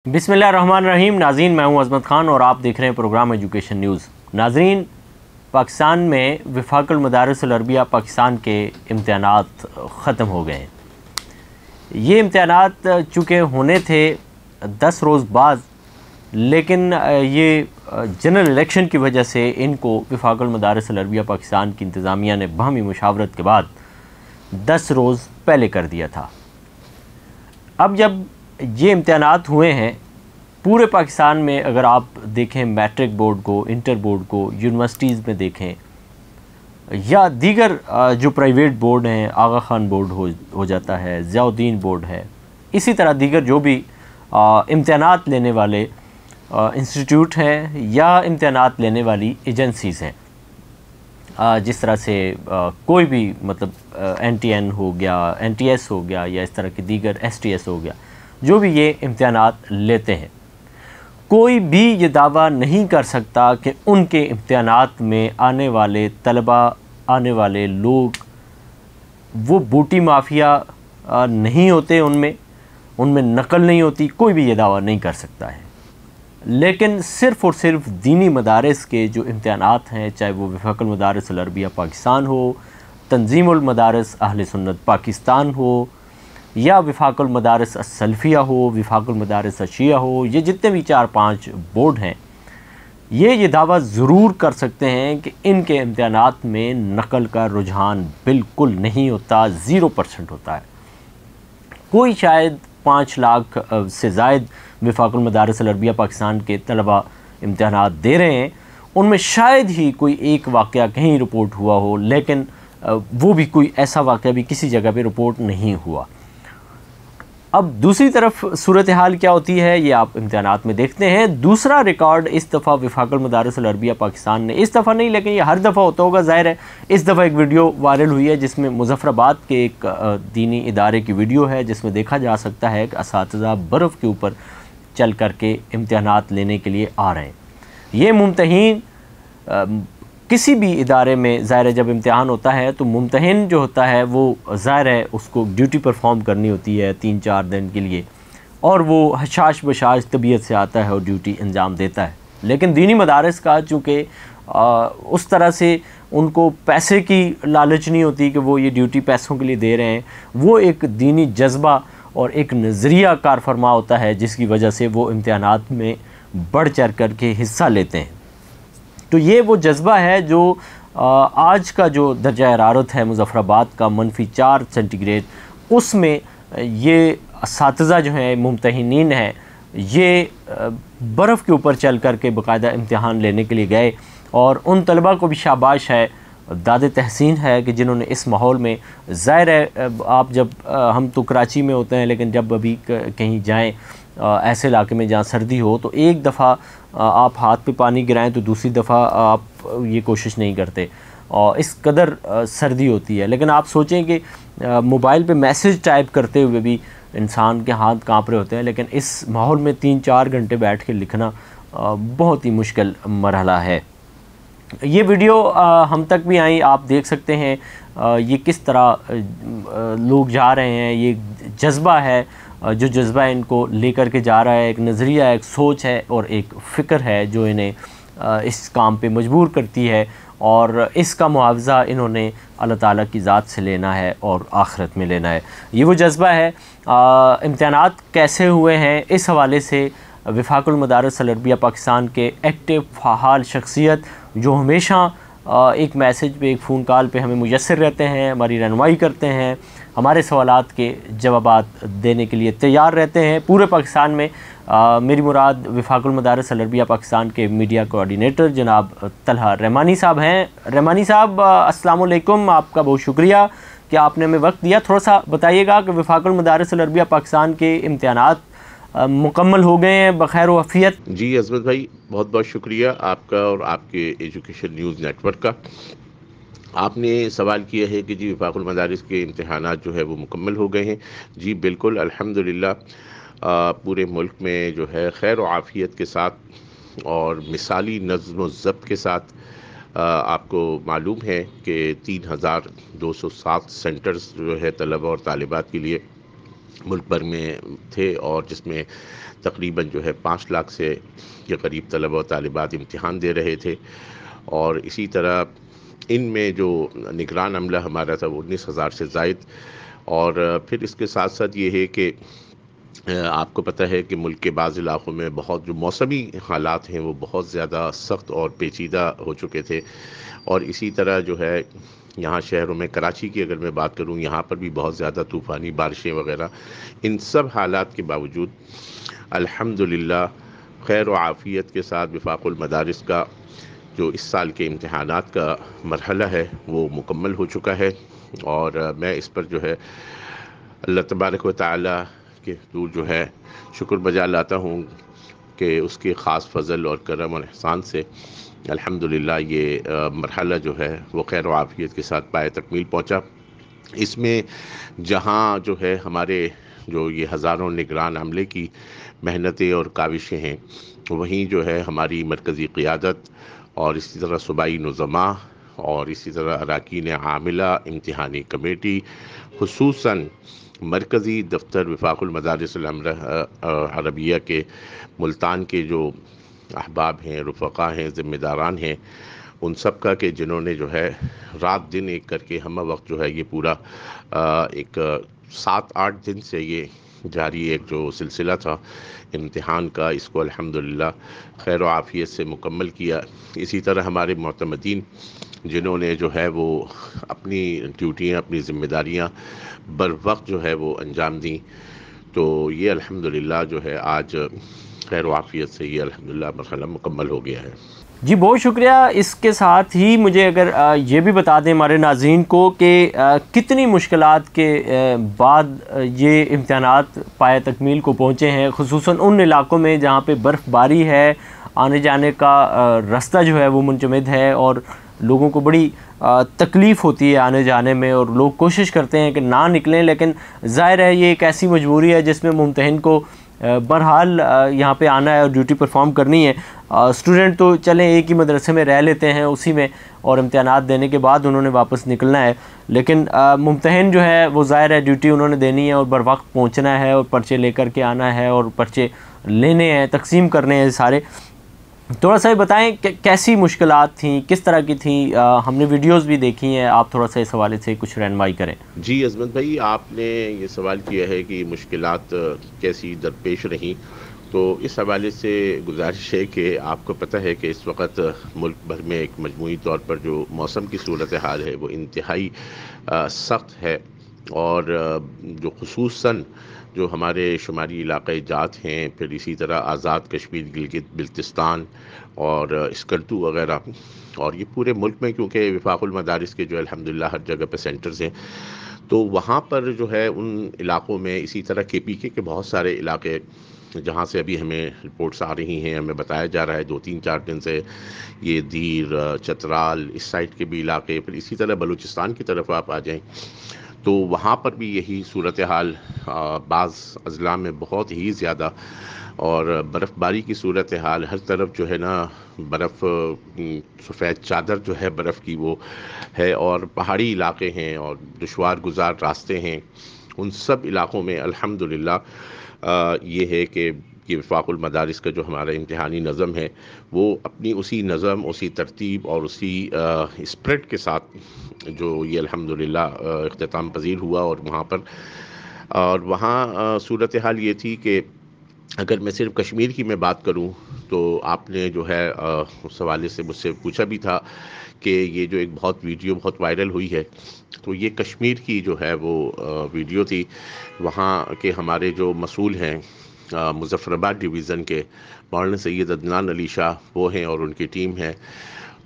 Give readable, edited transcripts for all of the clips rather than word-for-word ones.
بسم اللہ الرحمن الرحیم۔ ناظرین، میں ہوں عظمت خان اور آپ دیکھ رہے ہیں پروگرام ایجوکیشن نیوز۔ ناظرین، پاکستان میں وفاق المدارس العربیہ پاکستان کے امتحانات ختم ہو گئے ہیں۔ یہ امتحانات چونکہ ہونے تھے 10 روز بعد، لیکن یہ جنرل الیکشن کی وجہ سے ان کو وفاق المدارس العربیہ پاکستان کی انتظامیہ نے باہمی مشاورت کے بعد 10 روز پہلے کر دیا تھا۔ اب جب یہ امتحانات ہوئے ہیں پورے پاکستان میں، اگر آپ دیکھیں میٹرک بورڈ کو، انٹر بورڈ کو، یونیورسٹیز میں دیکھیں یا دیگر جو پرائیویٹ بورڈ ہیں، آغا خان بورڈ ہو جاتا ہے، ضیاء الدین بورڈ ہے، اسی طرح دیگر جو بھی امتحانات لینے والے انسٹیٹیوٹ ہیں یا امتحانات لینے والی ایجنسیز ہیں، جس طرح سے کوئی بھی مطلب این ٹی این ہو گیا، این ٹی ایس ہو گیا یا اس طرح کی دیگر ایس ٹی ایس ہو گیا، جو بھی یہ امتحانات لیتے ہیں، کوئی بھی یہ دعویٰ نہیں کر سکتا کہ ان کے امتحانات میں آنے والے طلباء، آنے والے لوگ وہ بوٹی مافیا نہیں ہوتے، ان میں نقل نہیں ہوتی، کوئی بھی یہ دعویٰ نہیں کر سکتا ہے۔ لیکن صرف اور صرف دینی مدارس کے جو امتحانات ہیں، چاہے وہ وفاق المدارس العربیہ پاکستان ہو، تنظیم المدارس اہل سنت پاکستان ہو، یا وفاق المدارس السلفیہ ہو، وفاق المدارس الشیعہ ہو، یہ جتنے بھی 4-5 بورڈ ہیں، یہ دعویٰ ضرور کر سکتے ہیں کہ ان کے امتحانات میں نقل کا رجحان بالکل نہیں ہوتا، 0% ہوتا ہے۔ کوئی شاید 5 لاکھ سے زائد وفاق المدارس العربیہ پاکستان کے طلباء امتحانات دے رہے ہیں، ان میں شاید ہی کوئی ایک واقعہ کہیں رپورٹ ہوا ہو، لیکن وہ بھی کوئی ایسا واقعہ بھی کسی جگہ پہ رپورٹ نہیں ہوا۔ اب دوسری طرف صورتحال کیا ہوتی ہے یہ آپ امتحانات میں دیکھتے ہیں۔ دوسرا ریکارڈ اس دفعہ وفاق المدارس العربیہ پاکستان نے، اس دفعہ نہیں لیکن یہ ہر دفعہ ہوتا ہوگا ظاہر ہے، اس دفعہ ایک ویڈیو وائرل ہوئی ہے جس میں مظفر آباد کے ایک دینی ادارے کی ویڈیو ہے، جس میں دیکھا جا سکتا ہے کہ اساتذہ برف کے اوپر چل کر کے امتحانات لینے کے لیے آ رہے ہیں۔ یہ ممتحن کسی بھی ادارے میں ظاہر ہے جب امتحان ہوتا ہے تو ممتحن جو ہوتا ہے وہ ظاہر ہے اس کو ڈیوٹی پرفارم کرنی ہوتی ہے 3-4 دن کے لیے، اور وہ حشاش بشاش طبیعت سے آتا ہے اور ڈیوٹی انجام دیتا ہے۔ لیکن دینی مدارس کا چونکہ اس طرح سے ان کو پیسے کی لالچ نہیں ہوتی کہ وہ یہ ڈیوٹی پیسوں کے لیے دے رہے ہیں، وہ ایک دینی جذبہ اور ایک نظریہ کار فرما ہوتا ہے جس کی وجہ سے وہ امتحانات میں بڑھ چڑھ کر کے حصہ لیتے ہیں۔ تو یہ وہ جذبہ ہے جو آج کا جو درجہ حرارت ہے مظفر آباد کا -4 سینٹی گریڈ، اس میں یہ اساتذہ جو ہیں ممتحنین ہیں، یہ برف کے اوپر چل کر کے باقاعدہ امتحان لینے کے لیے گئے، اور ان طلباء کو بھی شاباش ہے، داد تحسین ہے کہ جنہوں نے اس ماحول میں، ظاہر ہے آپ جب ہم تو کراچی میں ہوتے ہیں لیکن جب ابھی کہیں جائیں ایسے علاقے میں جہاں سردی ہو، تو ایک دفعہ آپ ہاتھ پہ پانی گرائیں تو دوسری دفعہ آپ یہ کوشش نہیں کرتے، اور اس قدر سردی ہوتی ہے۔ لیکن آپ سوچیں کہ موبائل پہ میسج ٹائپ کرتے ہوئے بھی انسان کے ہاتھ کانپ رہے ہوتے ہیں، لیکن اس ماحول میں 3-4 گھنٹے بیٹھ کے لکھنا بہت ہی مشکل مرحلہ ہے۔ یہ ویڈیو ہم تک بھی آئیں، آپ دیکھ سکتے ہیں یہ کس طرح لوگ جا رہے ہیں، یہ جذبہ ہے، جو جذبہ ان کو لے کر کے جا رہا ہے، ایک نظریہ ہے، ایک سوچ ہے اور ایک فکر ہے جو انہیں اس کام پہ مجبور کرتی ہے، اور اس کا معاوضہ انہوں نے اللہ تعالیٰ کی ذات سے لینا ہے اور آخرت میں لینا ہے۔ یہ وہ جذبہ ہے۔ امتحانات کیسے ہوئے ہیں اس حوالے سے وفاق المدارس العربیہ پاکستان کے ایکٹیو فعال شخصیت جو ہمیشہ ایک میسج پہ، ایک فون کال پہ ہمیں میسر رہتے ہیں، ہماری رہنمائی کرتے ہیں، ہمارے سوالات کے جوابات دینے کے لیے تیار رہتے ہیں پورے پاکستان میں، میری مراد وفاق المدارس العربیہ پاکستان کے میڈیا کوآرڈینیٹر جناب طلحہ رحمانی صاحب ہیں۔ رحمانی صاحب السلام علیکم، آپ کا بہت شکریہ کہ آپ نے ہمیں وقت دیا۔ تھوڑا سا بتائیے گا کہ وفاق المدارس العربیہ پاکستان کے امتحانات مکمل ہو گئے ہیں بخیر و عافیت؟ جی عظمت بھائی، بہت بہت شکریہ آپ کا اور آپ کے ایجوکیشن نیوز نیٹ ورک کا۔ آپ نے سوال کیا ہے کہ جی وفاق المدارس کے امتحانات جو ہے وہ مکمل ہو گئے ہیں۔ جی بالکل، الحمدللہ پورے ملک میں جو ہے خیر و عافیت کے ساتھ اور مثالی نظم و ضبط کے ساتھ آپ کو معلوم ہے کہ 3207 سینٹرز جو ہے طلبہ اور طالبات کے لیے ملک بھر میں تھے، اور جس میں تقریباً جو ہے 5 لاکھ سے کے قریب طلبہ و طالبات امتحان دے رہے تھے، اور اسی طرح ان میں جو نگران عملہ ہمارا تھا وہ 19,000 سے زائد. اور پھر اس کے ساتھ ساتھ یہ ہے کہ آپ کو پتہ ہے کہ ملک کے بعض علاقوں میں بہت جو موسمی حالات ہیں وہ بہت زیادہ سخت اور پیچیدہ ہو چکے تھے، اور اسی طرح جو ہے یہاں شہروں میں کراچی کی اگر میں بات کروں، یہاں پر بھی بہت زیادہ طوفانی بارشیں وغیرہ. ان سب حالات کے باوجود الحمدللہ خیر و عافیت کے ساتھ وفاق المدارس کا جو اس سال کے امتحانات کا مرحلہ ہے وہ مکمل ہو چکا ہے. اور میں اس پر جو ہے اللہ تبارک و تعالی کے حضور جو ہے شکر بجا لاتا ہوں کہ اس کے خاص فضل اور کرم اور احسان سے الحمدللہ یہ مرحلہ جو ہے وہ خیر و عافیت کے ساتھ پائے تکمیل پہنچا. اس میں جہاں جو ہے ہمارے جو یہ ہزاروں نگران عملے کی محنتیں اور کاوشیں ہیں، وہیں جو ہے ہماری مرکزی قیادت اور اسی طرح صوبائی نظماء اور اسی طرح اراکین عاملہ امتحانی کمیٹی، خصوصاً مرکزی دفتر وفاق المدارس عربیہ کے ملتان کے جو احباب ہیں، رفقا ہیں، ذمہ داران ہیں، ان سب کا کہ جنہوں نے جو ہے رات دن ایک کر کے ہمہ وقت جو ہے یہ پورا ایک 7-8 دن سے یہ جاری ایک جو سلسلہ تھا امتحان کا، اس کو الحمدللہ خیر و عافیت سے مکمل کیا. اسی طرح ہمارے معتمدین جنہوں نے جو ہے وہ اپنی ڈیوٹیاں، اپنی ذمہ داریاں بر وقت جو ہے وہ انجام دیں، تو یہ الحمدللہ جو ہے آج خیر و عافیت سے یہ الحمدللہ مرحلہ مکمل ہو گیا ہے. جی بہت شکریہ. اس کے ساتھ ہی مجھے اگر یہ بھی بتا دیں ہمارے ناظرین کو کہ کتنی مشکلات کے بعد یہ امتحانات پائے تکمیل کو پہنچے ہیں، خصوصاً ان علاقوں میں جہاں پہ برف باری ہے، آنے جانے کا راستہ جو ہے وہ منجمد ہے، اور لوگوں کو بڑی تکلیف ہوتی ہے آنے جانے میں، اور لوگ کوشش کرتے ہیں کہ نہ نکلیں، لیکن ظاہر ہے یہ ایک ایسی مجبوری ہے جس میں ممتحن کو بہرحال یہاں پہ آنا ہے اور ڈیوٹی پرفارم کرنی ہے. اسٹوڈنٹ تو چلیں ایک ہی مدرسے میں رہ لیتے ہیں اسی میں، اور امتحانات دینے کے بعد انہوں نے واپس نکلنا ہے، لیکن ممتحن جو ہے وہ ظاہر ہے ڈیوٹی انہوں نے دینی ہے اور بر وقت پہنچنا ہے، اور پرچے لے کر کے آنا ہے، اور پرچے لینے ہیں، تقسیم کرنے ہیں سارے. تھوڑا سا بتائیں کہ کیسی مشکلات تھیں، کس طرح کی تھیں؟ ہم نے ویڈیوز بھی دیکھی ہیں، آپ تھوڑا سا اس حوالے سے کچھ رہنمائی کریں. جی عظمت بھائی، آپ نے یہ سوال کیا ہے کہ مشکلات کیسی درپیش رہیں، تو اس حوالے سے گزارش ہے کہ آپ کو پتہ ہے کہ اس وقت ملک بھر میں ایک مجموعی طور پر جو موسم کی صورتحال ہے وہ انتہائی سخت ہے، اور جو خصوصاً جو ہمارے شمالی علاقۂ جات ہیں، پھر اسی طرح آزاد کشمیر، گلگت بلتستان اور اسکردو وغیرہ، اور یہ پورے ملک میں کیونکہ وفاق المدارس کے جو الحمدللہ ہر جگہ پہ سینٹرز ہیں، تو وہاں پر جو ہے ان علاقوں میں اسی طرح کے پی کے بہت سارے علاقے جہاں سے ابھی ہمیں رپورٹس آ رہی ہیں، ہمیں بتایا جا رہا ہے 2-3-4 دن سے یہ دیر، چترال، اس سائڈ کے بھی علاقے، پھر اسی طرح بلوچستان کی طرف آپ آ جائیں تو وہاں پر بھی یہی صورتحال بعض اضلاع میں بہت ہی زیادہ، اور برف باری کی صورتحال ہر طرف جو ہے نا برف، سفید چادر جو ہے برف کی وہ ہے، اور پہاڑی علاقے ہیں اور دشوار گزار راستے ہیں. ان سب علاقوں میں الحمدللہ یہ ہے کہ یہ وفاق المدارس کا جو ہمارا امتحانی نظم ہے وہ اپنی اسی نظم، اسی ترتیب اور اسی اسپرٹ کے ساتھ جو یہ الحمدللہ اختتام پذیر ہوا. اور وہاں صورتحال یہ تھی کہ اگر میں صرف کشمیر کی میں بات کروں تو آپ نے جو ہے اس حوالے سے مجھ سے پوچھا بھی تھا کہ یہ جو ایک ویڈیو بہت وائرل ہوئی ہے، تو یہ کشمیر کی جو ہے وہ ویڈیو تھی. وہاں کے ہمارے جو مسئول ہیں مظفر آباد ڈویژن کے مولانا سید عدنان علی شاہ، وہ ہیں اور ان کی ٹیم ہے.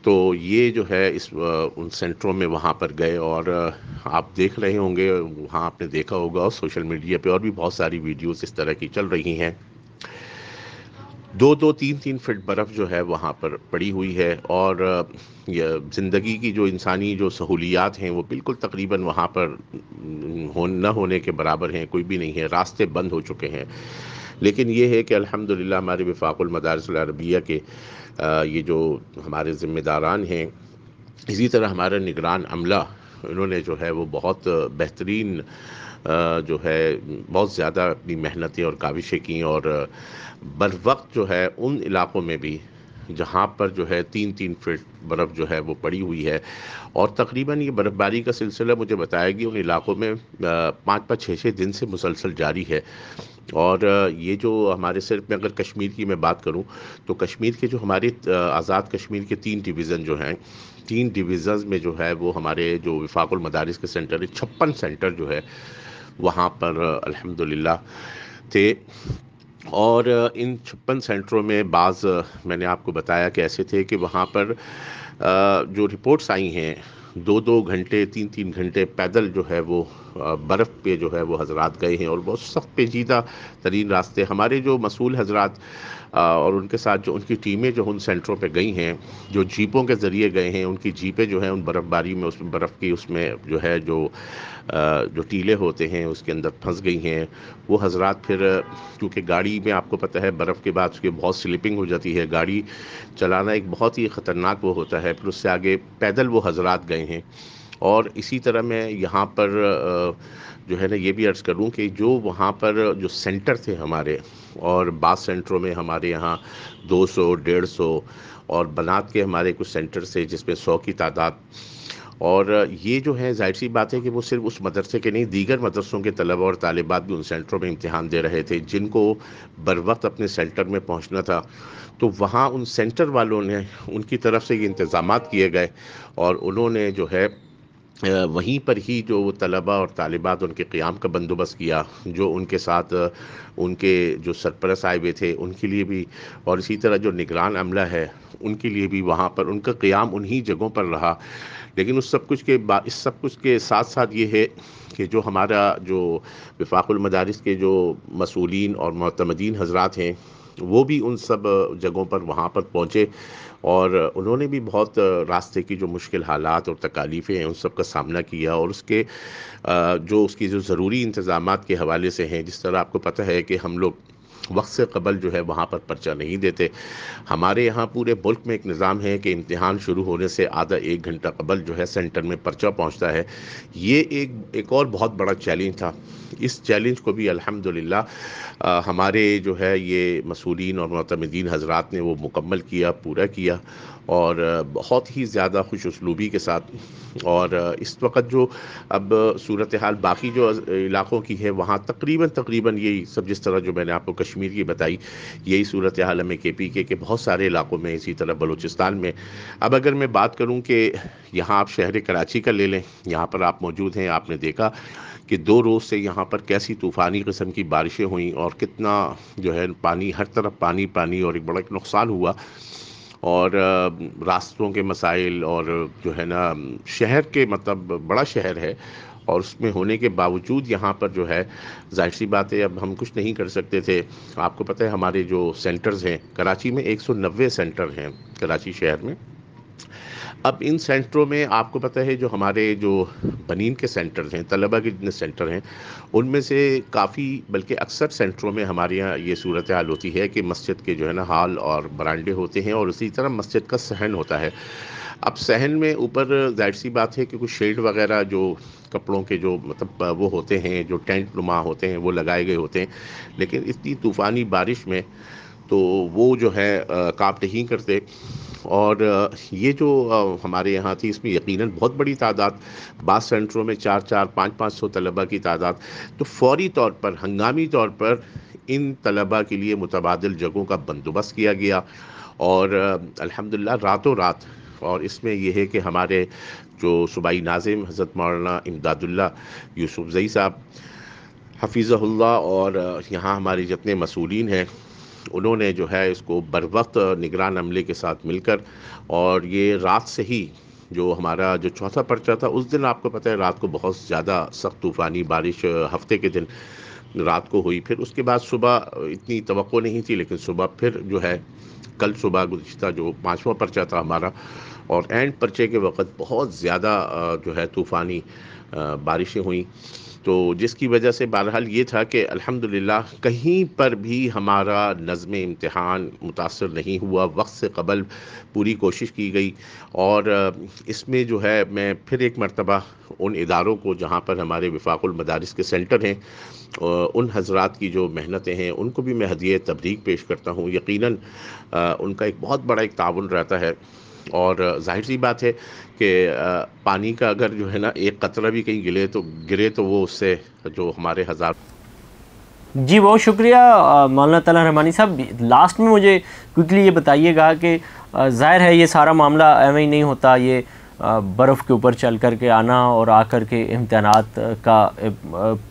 تو یہ جو ہے ان سینٹروں میں وہاں پر گئے، اور آپ دیکھ رہے ہوں گے، وہاں آپ نے دیکھا ہوگا سوشل میڈیا پہ اور بھی بہت ساری ویڈیوز اس طرح کی چل رہی ہیں. 2-3 فٹ برف جو ہے وہاں پر پڑی ہوئی ہے، اور یہ زندگی کی جو انسانی جو سہولیات ہیں وہ بالکل تقریباً وہاں پر نہ ہونے کے برابر ہیں، کوئی بھی نہیں ہے، راستے بند ہو چکے ہیں. لیکن یہ ہے کہ الحمدللہ ہمارے وفاق المدارس العربیہ کے یہ جو ہمارے ذمہ داران ہیں، اسی طرح ہمارا نگران عملہ، انہوں نے جو ہے وہ بہت بہترین جو ہے بہت زیادہ اپنی محنتیں اور کاوشیں کیں، اور بر وقت جو ہے ان علاقوں میں بھی جہاں پر جو ہے 3-3 فٹ برف جو ہے وہ پڑی ہوئی ہے، اور تقریباً یہ برف باری کا سلسلہ مجھے بتایا گیا ان علاقوں میں 5-5 6 6 دن سے مسلسل جاری ہے۔ اور یہ جو ہمارے صرف میں اگر کشمیر کی میں بات کروں تو کشمیر کے جو ہمارے آزاد کشمیر کے 3 ڈویژن جو ہیں، 3 ڈویژنز میں جو ہے وہ ہمارے جو وفاق المدارس کے سینٹر ہے، 56 سینٹر جو ہے وہاں پر الحمدللہ تھے۔ اور ان 56 سینٹروں میں بعض میں نے آپ کو بتایا کہ ایسے تھے کہ وہاں پر جو رپورٹس آئی ہیں 2-2 گھنٹے 3-3 گھنٹے پیدل جو ہے وہ برف پہ جو ہے وہ حضرات گئے ہیں، اور بہت سخت پیچیدہ ترین راستے ہمارے جو مسئول حضرات اور ان کے ساتھ جو ان کی ٹیمیں جو ان سینٹروں پہ گئی ہیں، جو جیپوں کے ذریعے گئے ہیں، ان کی جیپیں جو ہیں ان برف باری میں، اس میں برف کی اس میں جو ہے جو ٹیلے ہوتے ہیں اس کے اندر پھنس گئی ہیں۔ وہ حضرات پھر کیونکہ گاڑی میں آپ کو پتہ ہے برف کے بعد اس کی بہت سلپنگ ہو جاتی ہے، گاڑی چلانا ایک بہت ہی خطرناک وہ ہوتا ہے، پھر اس سے آگے پیدل وہ حضرات گئے ہیں۔ اور اسی طرح میں یہاں پر جو ہے نا یہ بھی عرض کروں کہ جو وہاں پر جو سینٹر تھے ہمارے، اور بعض سینٹروں میں ہمارے یہاں 200-150 اور بنات کے ہمارے کچھ سینٹر تھے جس میں 100 کی تعداد، اور یہ جو ہے ظاہر سی بات ہے کہ وہ صرف اس مدرسے کے نہیں، دیگر مدرسوں کے طلبہ اور طالبات بھی ان سینٹروں میں امتحان دے رہے تھے جن کو بر وقت اپنے سینٹر میں پہنچنا تھا۔ تو وہاں ان سینٹر والوں نے ان کی طرف سے یہ انتظامات کیے گئے، اور انہوں نے جو ہے وہیں پر ہی جو طلبہ اور طالبات ان کے قیام کا بندوبست کیا، جو ان کے ساتھ ان کے جو سرپرست آئے ہوئے تھے ان کے لیے بھی، اور اسی طرح جو نگران عملہ ہے ان کے لیے بھی وہاں پر ان کا قیام انہی جگہوں پر رہا۔ لیکن اس سب کچھ کے ساتھ ساتھ یہ ہے کہ جو ہمارا جو وفاق المدارس کے جو مسئولین اور معتمدین حضرات ہیں وہ بھی ان سب جگہوں پر وہاں پر پہنچے، اور انہوں نے بھی بہت راستے کی جو مشکل حالات اور تکالیفیں ہیں ان سب کا سامنا کیا، اور اس کی جو ضروری انتظامات کے حوالے سے ہیں، جس طرح آپ کو پتہ ہے کہ ہم لوگ وقت سے قبل جو ہے وہاں پر پرچہ نہیں دیتے۔ ہمارے یہاں پورے ملک میں ایک نظام ہے کہ امتحان شروع ہونے سے آدھا 1 گھنٹہ قبل جو ہے سینٹر میں پرچہ پہنچتا ہے۔ یہ ایک اور بہت بڑا چیلنج تھا۔ اس چیلنج کو بھی الحمدللہ ہمارے جو ہے یہ مسئولین اور معتمدین حضرات نے وہ مکمل کیا، پورا کیا، اور بہت ہی زیادہ خوش اسلوبی کے ساتھ۔ اور اس وقت جو اب صورتحال باقی جو علاقوں کی ہے وہاں تقریباً یہی سب، جس طرح جو میں نے آپ کو کشمیر کی بتائی یہی صورتحال ہمیں KP کے بہت سارے علاقوں میں، اسی طرح بلوچستان میں۔ اب اگر میں بات کروں کہ یہاں آپ شہر کراچی کا لے لیں، یہاں پر آپ موجود ہیں، آپ نے دیکھا کہ 2 روز سے یہاں پر کیسی طوفانی قسم کی بارشیں ہوئیں، اور کتنا جو ہے پانی، ہر طرف پانی پانی، اور ایک بڑا نقصان ہوا، اور راستوں کے مسائل، اور جو ہے نا شہر کے مطلب بڑا شہر ہے، اور اس میں ہونے کے باوجود یہاں پر جو ہے ظاہر سی بات ہے اب ہم کچھ نہیں کر سکتے تھے۔ آپ کو پتہ ہے ہمارے جو سینٹرز ہیں کراچی میں 190 سینٹر ہیں کراچی شہر میں۔ اب ان سینٹروں میں آپ کو پتہ ہے جو ہمارے جو بنین کے سینٹرز ہیں، طلبہ کے جتنے سینٹر ہیں، ان میں سے کافی بلکہ اکثر سینٹروں میں ہمارے یہاں یہ صورتحال ہوتی ہے کہ مسجد کے جو ہے نا ہال اور برانڈے ہوتے ہیں، اور اسی طرح مسجد کا صحن ہوتا ہے۔ اب صحن میں اوپر ظاہر سی بات ہے کہ کچھ شیڈ وغیرہ جو کپڑوں کے جو مطلب وہ ہوتے ہیں، جو ٹینٹ نما ہوتے ہیں، وہ لگائے گئے ہوتے ہیں، لیکن اتنی طوفانی بارش میں تو وہ جو ہے کام نہیں کرتے۔ اور یہ جو ہمارے یہاں تھی اس میں یقیناً بہت بڑی تعداد، بعض سینٹروں میں 400 500 طلبہ کی تعداد، تو فوری طور پر ہنگامی طور پر ان طلبہ کے لیے متبادل جگہوں کا بندوبست کیا گیا، اور الحمدللہ راتوں رات۔ اور اس میں یہ ہے کہ ہمارے جو صوبائی ناظم حضرت مولانا امداد اللہ یوسف زئی صاحب حفیظہ اللہ، اور یہاں ہمارے جتنے مسئولین ہیں انہوں نے جو ہے اس کو بر وقت نگران عملے کے ساتھ مل کر، اور یہ رات سے ہی جو ہمارا جو چوتھا پرچہ تھا اس دن آپ کو پتہ ہے رات کو بہت زیادہ سخت طوفانی بارش ہفتے کے دن رات کو ہوئی، پھر اس کے بعد صبح اتنی توقع نہیں تھی، لیکن صبح پھر جو ہے کل صبح گزشتہ جو 5واں پرچہ تھا ہمارا، اور اینڈ پرچے کے وقت بہت زیادہ جو ہے طوفانی بارشیں ہوئیں۔ تو جس کی وجہ سے بہرحال یہ تھا کہ الحمدللہ کہیں پر بھی ہمارا نظم امتحان متاثر نہیں ہوا، وقت سے قبل پوری کوشش کی گئی، اور اس میں جو ہے میں پھر ایک مرتبہ ان اداروں کو جہاں پر ہمارے وفاق المدارس کے سینٹر ہیں، ان حضرات کی جو محنتیں ہیں ان کو بھی میں ہدیہ تبریک پیش کرتا ہوں۔ یقیناً ان کا ایک بہت بڑا ایک تعاون رہتا ہے، اور ظاہر سی بات ہے کہ پانی کا اگر جو ہے نا ایک قطرہ بھی کہیں گرے تو وہ اس سے جو ہمارے ہزار۔ جی بہت شکریہ مولانا طلحہ رحمانی صاحب۔ لاسٹ میں مجھے کوئکلی یہ بتائیے گا کہ ظاہر ہے یہ سارا معاملہ ایویں ہی نہیں ہوتا، یہ برف کے اوپر چل کر کے آنا اور آ کر کے امتحانات کا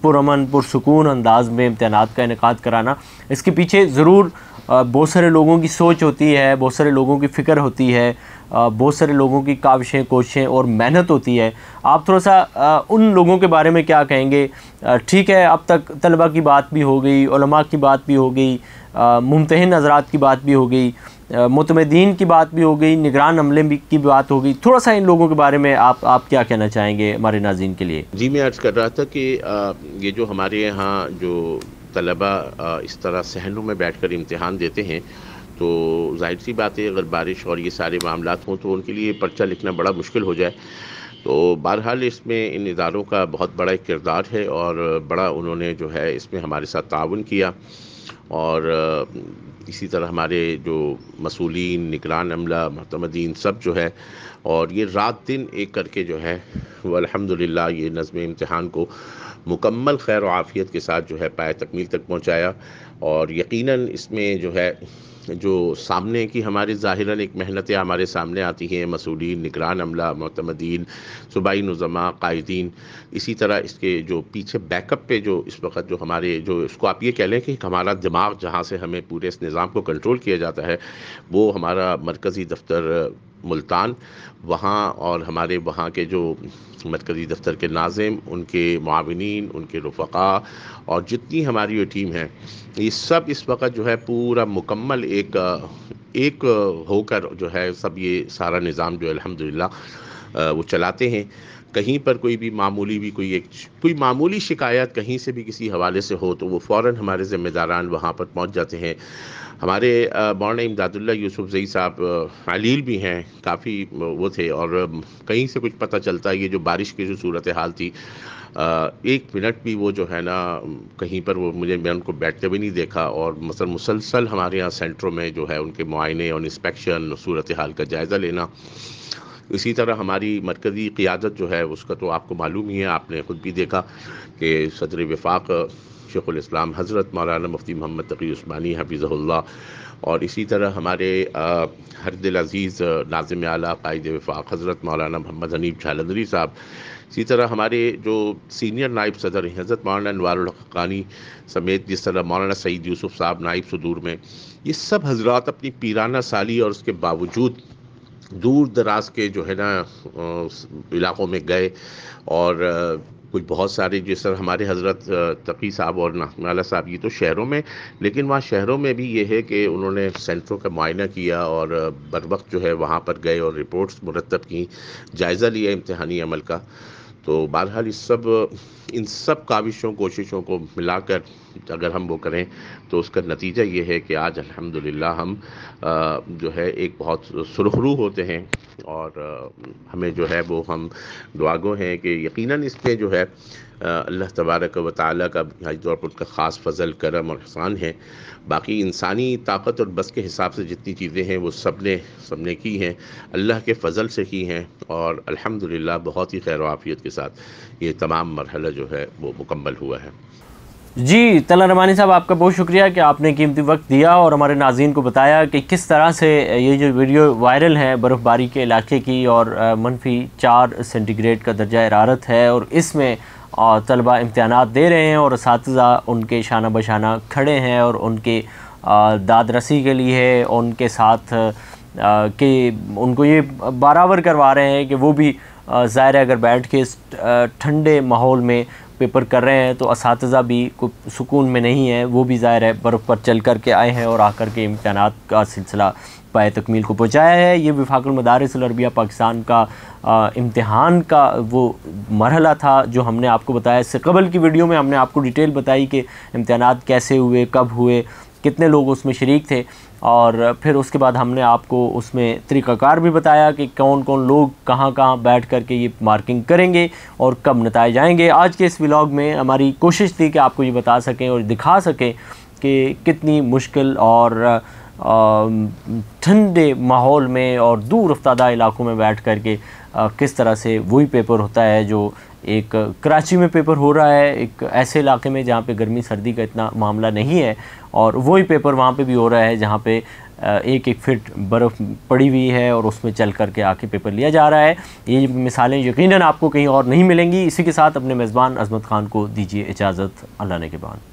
پرامن پرسکون انداز میں امتحانات کا انعقاد کرانا، اس کے پیچھے ضرور بہت سارے لوگوں کی سوچ ہوتی ہے، بہت سارے لوگوں کی فکر ہوتی ہے، بہت سارے لوگوں کی کاوشیں کوششیں اور محنت ہوتی ہے۔ آپ تھوڑا سا ان لوگوں کے بارے میں کیا کہیں گے؟ ٹھیک ہے، اب تک طلباء کی بات بھی ہو گئی، علماء کی بات بھی ہو گئی، ممتحن حضرات کی بات بھی ہو گئی، معتمدین کی بات بھی ہو گئی، نگران عملے کی بات ہو گئی، تھوڑا سا ان لوگوں کے بارے میں آپ کیا کہنا چاہیں گے ہمارے ناظرین کے لیے؟ جی میں عرض کر رہا تھا کہ یہ جو ہمارے یہاں جو طلباء اس طرح صحنوں میں بیٹھ کر امتحان دیتے ہیں، تو ظاہر سی بات ہے اگر بارش اور یہ سارے معاملات ہوں تو ان کے لیے پرچہ لکھنا بڑا مشکل ہو جائے۔ تو بہرحال اس میں ان اداروں کا بہت بڑا ایک کردار ہے، اور بڑا انہوں نے جو ہے اس میں ہمارے ساتھ تعاون کیا، اور اسی طرح ہمارے جو مسئولین، نگران عملہ، معتمدین سب جو ہے، اور یہ رات دن ایک کر کے جو ہے وہ الحمدللہ یہ نظم امتحان کو مکمل خیر و عافیت کے ساتھ جو ہے پائے تکمیل تک پہنچایا۔ اور یقیناً اس میں جو ہے جو سامنے کی ہمارے ظاہراً ایک محنتیں ہمارے سامنے آتی ہیں، مسئولین، نگران عملہ، معتمدین، صوبائی نظماء، قائدین، اسی طرح اس کے جو پیچھے بیک اپ پہ جو اس وقت جو ہمارے جو اس کو آپ یہ کہہ لیں کہ ہمارا دماغ جہاں سے ہمیں پورے اس نظام کو کنٹرول کیا جاتا ہے، وہ ہمارا مرکزی دفتر ملتان، وہاں اور ہمارے وہاں کے جو مرکزی دفتر کے ناظم، ان کے معاونین، ان کے رفقاء، اور جتنی ہماری یہ ٹیم ہے، یہ سب اس وقت جو ہے پورا مکمل ایک ہو کر جو ہے سب یہ سارا نظام جو الحمدللہ وہ چلاتے ہیں۔ کہیں پر کوئی معمولی شکایت کہیں سے بھی کسی حوالے سے ہو تو وہ فوراً ہمارے ذمہ داران وہاں پر پہنچ جاتے ہیں۔ ہمارے مولانا امداد اللہ یوسف زئی صاحب علیل بھی ہیں، کافی وہ تھے، اور کہیں سے کچھ پتہ چلتا ہے یہ جو بارش کی جو صورتحال تھی، ایک منٹ بھی وہ جو ہے نا کہیں پر میں ان کو بیٹھتے بھی نہیں دیکھا، اور مسلسل ہمارے یہاں سینٹروں میں جو ہے ان کے معائنے اور انسپیکشن، صورتحال کا جائزہ لینا۔ اسی طرح ہماری مرکزی قیادت جو ہے اس کا تو آپ کو معلوم ہی ہے، آپ نے خود بھی دیکھا کہ صدر وفاق شیخ الاسلام حضرت مولانا مفتی محمد تقی عثمانی حفظہ اللہ، اور اسی طرح ہمارے ہر دل عزیز ناظم اعلیٰ قائد وفاق حضرت مولانا محمد حنیف جھالندری صاحب، اسی طرح ہمارے جو سینئر نائب صدر ہیں حضرت مولانا انوار الحق حقانی سمیت، جس طرح مولانا سعید یوسف صاحب نائب صدور میں، یہ سب حضرات اپنی پیرانہ سالی اور اس کے باوجود دور دراز کے جو ہے نا علاقوں میں گئے، اور کچھ بہت سارے جس طرح ہمارے حضرت تقی صاحب اور نالا صاحب یہ تو شہروں میں، لیکن وہاں شہروں میں بھی یہ ہے کہ انہوں نے سینٹروں کا معائنہ کیا اور بر وقت جو ہے وہاں پر گئے اور رپورٹس مرتب کی، جائزہ لیا امتحانی عمل کا۔ تو بہرحال ان سب کاوشوں کوششوں کو ملا کر اگر ہم وہ کریں تو اس کا نتیجہ یہ ہے کہ آج الحمدللہ ہم جو ہے ایک بہت سرخرو ہوتے ہیں، اور ہمیں جو ہے وہ ہم دعاگو ہیں کہ یقیناً اس پہ جو ہے اللہ تبارک و تعالیٰ کا بنیادی طور پر کا خاص فضل، کرم اور احسان ہے۔ باقی انسانی طاقت اور بس کے حساب سے جتنی چیزیں ہیں وہ سب نے کی ہیں، اللہ کے فضل سے کی ہیں، اور الحمدللہ بہت ہی خیر و عافیت کے ساتھ یہ تمام مرحلہ جو ہے وہ مکمل ہوا ہے۔ جی طلحہ رحمانی صاحب، آپ کا بہت شکریہ کہ آپ نے قیمتی وقت دیا اور ہمارے ناظرین کو بتایا کہ کس طرح سے یہ جو ویڈیو وائرل ہے برف باری کے علاقے کی، اور -4 سینٹی گریڈ کا درجہ حرارت ہے، اور اس میں طلبہ امتحانات دے رہے ہیں اور اساتذہ ان کے شانہ بشانہ کھڑے ہیں اور ان کے داد رسی کے لیے ان کے ساتھ کہ ان کو یہ برابر کروا رہے ہیں کہ وہ بھی ظاہر ہے اگر بیٹھ کے اس ٹھنڈے ماحول میں پیپر کر رہے ہیں تو اساتذہ بھی کوئی سکون میں نہیں ہے، وہ بھی ظاہر ہے برف پر چل کر کے آئے ہیں اور آ کر کے امتحانات کا سلسلہ پائے تکمیل کو پہنچایا ہے۔ یہ وفاق المدارس العربیہ پاکستان کا امتحان کا وہ مرحلہ تھا جو ہم نے آپ کو بتایا۔ اس سے قبل کی ویڈیو میں ہم نے آپ کو ڈیٹیل بتائی کہ امتحانات کیسے ہوئے، کب ہوئے، کتنے لوگ اس میں شریک تھے، اور پھر اس کے بعد ہم نے آپ کو اس میں طریقہ کار بھی بتایا کہ کون کون لوگ کہاں کہاں بیٹھ کر کے یہ مارکنگ کریں گے اور کب نتائج آئیں گے۔ آج کے اس ولاگ میں ہماری کوشش تھی کہ آپ کو یہ بتا سکیں اور دکھا سکیں کہ کتنی مشکل اور ٹھنڈے ماحول میں اور دور افتادہ علاقوں میں بیٹھ کر کے کس طرح سے وہی پیپر ہوتا ہے جو ایک کراچی میں پیپر ہو رہا ہے، ایک ایسے علاقے میں جہاں پہ گرمی سردی کا اتنا معاملہ نہیں ہے، اور وہی پیپر وہاں پہ بھی ہو رہا ہے جہاں پہ 1 فٹ برف پڑی ہوئی ہے اور اس میں چل کر کے آ کے پیپر لیا جا رہا ہے۔ یہ مثالیں یقیناً آپ کو کہیں اور نہیں ملیں گی۔ اسی کے ساتھ اپنے میزبان عظمت خان کو دیجیے اجازت، اللہ نے کے بعد۔